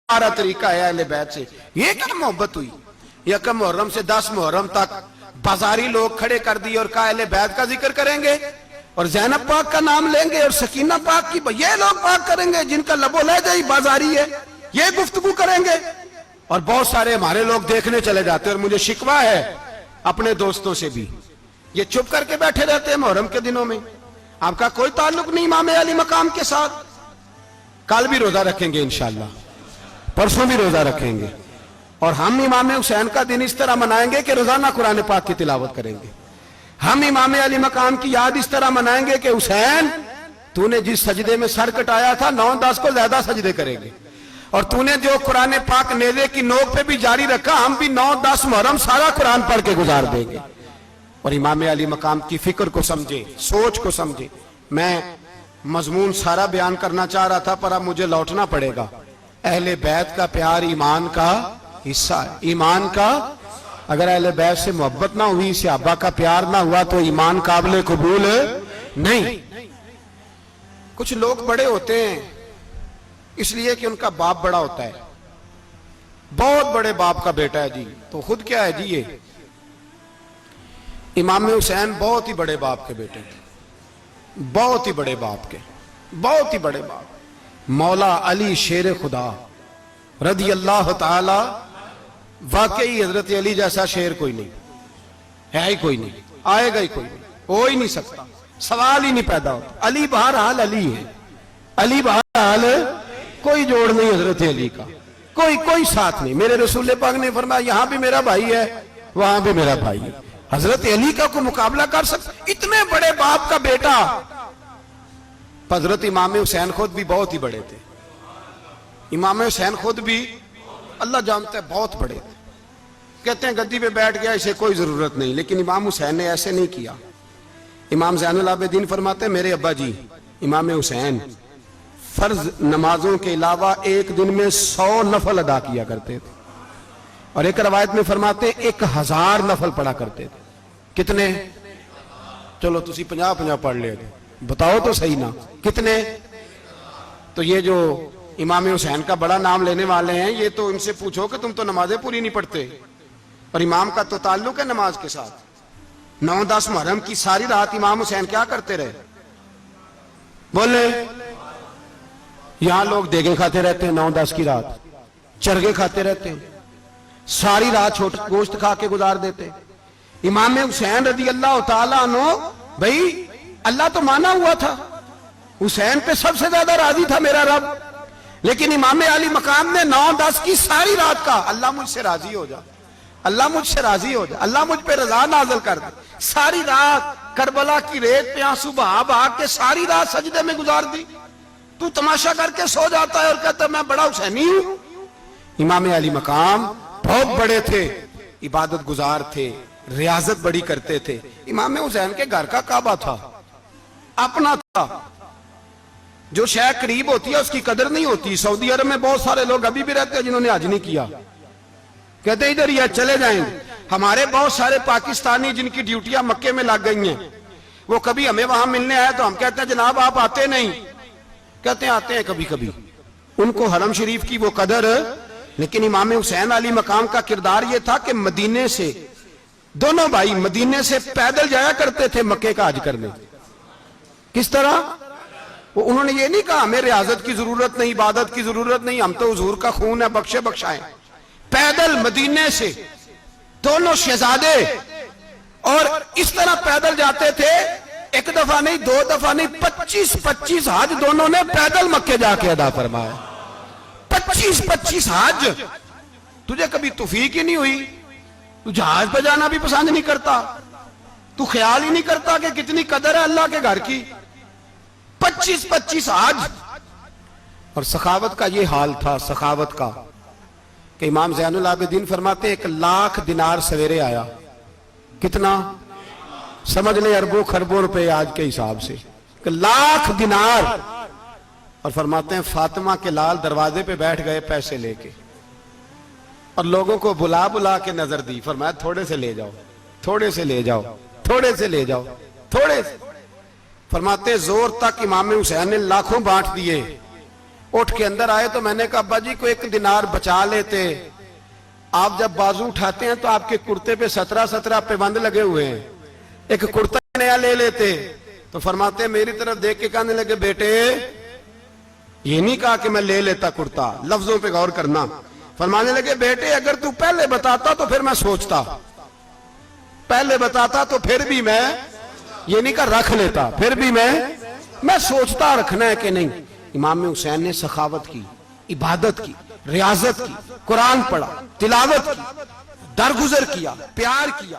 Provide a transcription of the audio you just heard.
हमारा तरीका है अहले बैत से। ये क्या मोहब्बत हुई? यकम मुहर्रम से 10 मुहर्रम तक बाजारी लोग खड़े कर दिए और कहा अहले बैत का जिक्र करेंगे और ज़ैनब पाक का नाम लेंगे और सकीना पाक की, ये लोग पाक करेंगे जिनका लबो लहजा ही बाजारी है, ये गुफ्तगू करेंगे। और बहुत सारे हमारे लोग देखने चले जाते हैं। और मुझे शिकवा है अपने दोस्तों से भी, ये चुप करके बैठे रहते हैं मुहर्रम के दिनों में, आपका कोई ताल्लुक नहीं इमाम अली मकाम के साथ। कल भी रोजा रखेंगे इंशाअल्लाह, परसों भी रोजा रखेंगे और हम इमाम हुसैन का दिन इस तरह मनाएंगे कि रोजाना कुरान पाक की तिलावत करेंगे। हम इमाम अली मकाम की याद इस तरह मनाएंगे कि हुसैन तूने जिस सजदे में सर कटाया था 9-10 को ज्यादा सजदे करेंगे, और तूने जो कुरान पाक नेज़े की नोक पे भी जारी रखा, हम भी 9-10 मुहर्रम सारा कुरान पढ़ के गुजार देंगे। और इमाम अली मकाम की फिक्र को समझे, सोच को समझे। मैं मजमून सारा बयान करना चाह रहा था पर अब मुझे लौटना पड़ेगा। अहले बैत का प्यार ईमान का हिस्सा है। ईमान का, अगर अहले बैत से मोहब्बत ना हुई, सहाबा का प्यार ना हुआ तो ईमान काबिल कबूल नहीं। कुछ लोग बड़े होते हैं इसलिए कि उनका बाप बड़ा होता है, बहुत बड़े बाप का बेटा है जी, तो खुद क्या है जी, ये इमाम हुसैन बहुत ही बड़े बाप के बेटे थे, बहुत ही बड़े बाप के, बहुत ही बड़े बाप। मौला अली शेर खुदा रदी अल्लाह ताला, वाकई हजरत अली जैसा शेर कोई नहीं है, ही कोई नहीं, आएगा ही कोई नहीं, हो ही नहीं सकता, सवाल ही नहीं पैदा होता। अली बहरहाल अली है, अली बहरहाल कोई जोड़ नहीं हजरत अली का, कोई साथ नहीं। मेरे रसूल पाक ने फरमाया यहां भी मेरा भाई है, वहां भी मेरा भाई है। हजरत अली का कोई मुकाबला कर सकता? इतने बड़े बाप का बेटा। हजरत इमाम हुसैन खुद भी बहुत ही बड़े थे। इमाम हुसैन खुद भी अल्लाह जानता है बहुत बड़े थे। कहते हैं गद्दी पे बैठ गया, इसे कोई जरूरत नहीं, लेकिन इमाम हुसैन ने ऐसे नहीं किया। इमाम ज़ैनुल आबिदीन फरमाते हैं मेरे अब्बा जी इमाम हुसैन फर्ज नमाजों के अलावा एक दिन में 100 नफल अदा किया करते थे, और एक रवायत में फरमाते 1000 नफल पढ़ा करते थे। कितने? चलो तुसी 50-50 पढ़ ले, बताओ तो सही ना कितने? तो ये जो इमाम हुसैन का बड़ा नाम लेने वाले हैं, ये तो इनसे पूछो कि तुम तो नमाजें पूरी नहीं पढ़ते, और इमाम का तो ताल्लुक है नमाज के साथ। 9-10 मुहर्रम की सारी रात इमाम हुसैन क्या करते रहे? बोले यहां लोग देगे खाते रहते हैं, 9-10 की रात चरगे खाते रहते हैं, सारी रात छोटा गोश्त खा के गुजार देते। इमाम हुसैन रदी अल्लाह ताला अन्हु, भाई अल्लाह तो माना हुआ था, हुसैन पे सबसे ज्यादा राजी था मेरा रब, लेकिन इमाम अली मकाम ने 9-10 की सारी रात का अल्लाह मुझसे राजी हो जा, अल्लाह मुझसे राजी हो जा, अल्लाह मुझ पे रजा नाज़िल कर दे। सारी रात करबला की रेत पे आंसू बहा बहा के सारी रात सजदे में गुजार दी। तू तमाशा करके सो जाता है और कहता मैं बड़ा हुसैनी हूं। इमाम अली मकाम बहुत बड़े थे, इबादत गुजार थे, रियाजत बड़ी करते थे। इमाम हुसैन के घर का काबा था, अपना था। जो शय करीब होती है उसकी कदर नहीं होती। सऊदी अरब में बहुत सारे लोग अभी भी रहते हैं जिन्होंने हज नहीं किया, कहते इधर ही चले जाएंगे। हमारे बहुत सारे पाकिस्तानी जिनकी ड्यूटियां मक्के में लग गई हैं, वो कभी हमें वहां मिलने आए तो हम कहते हैं जनाब आप आते नहीं, कहते हैं आते हैं कभी कभी। उनको हरम शरीफ की वो कदर, लेकिन इमाम हुसैन अली मकाम का किरदार ये था कि मदीने से दोनों भाई मदीने से पैदल जाया करते थे मक्के का हज करने। किस तरह? वो उन्होंने ये नहीं कहा हमें रियाजत की जरूरत नहीं, इबादत की जरूरत नहीं, हम तो हुजूर का खून है, बख्शे बख्शाएं। पैदल मदीने से दोनों शहजादे, और इस तरह पैदल जाते थे, एक दफा नहीं, 2 दफा नहीं, 25-25 हज दोनों ने पैदल मक्के जाके अदा फरमाया। 25-25 हज। तुझे कभी तौफीक ही नहीं हुई? तू जहाज पर जाना भी पसंद नहीं करता, तू ख्याल ही नहीं करता कि कितनी कदर है अल्लाह के घर की। 25-25 हज। और सखावत का ये हाल था, सखावत का, कि इमाम ज़ैनुल आबिदीन फरमाते 1,00,000 दिनार सवेरे आया। कितना? समझ लें अरबों खरबों रुपए आज के हिसाब से, 1,00,000 दिनार। और फरमाते हैं फातिमा के लाल दरवाजे पे बैठ गए पैसे लेके, और लोगों को बुला बुला के नजर दी, फरमाया थोड़े से ले जाओ, थोड़े से ले जाओ, थोड़े से ले जाओ, थोड़े से। फरमाते जोर तक इमाम हुसैन ने लाखों बांट दिए, اٹھ کے اندر آئے تو میں نے کہا ابا جی کو 1 دینار بچا لیتے، آپ جب بازو اٹھاتے ہیں تو آپ کے کرتے پہ 17 پیبند لگے ہوئے ہیں، ایک کرتا نیا لے لیتے۔ تو فرماتے ہیں میری طرف دیکھ کے کہنے لگے بیٹے یہ نہیں کہا کہ میں لے لیتا کرتا، لفظوں پہ غور کرنا، فرمانے لگے بیٹے اگر تو پہلے بتاتا تو پھر میں سوچتا، پہلے بتاتا تو پھر بھی میں یہ نہیں کہا رکھ لیتا، پھر بھی میں سوچتا رکھنا ہے کہ نہیں۔ امام حسین نے سخاوت کی، عبادت کی، ریاضت کی، قرآن پڑھا، تلاوت کی، درگزر کیا، پیار کیا۔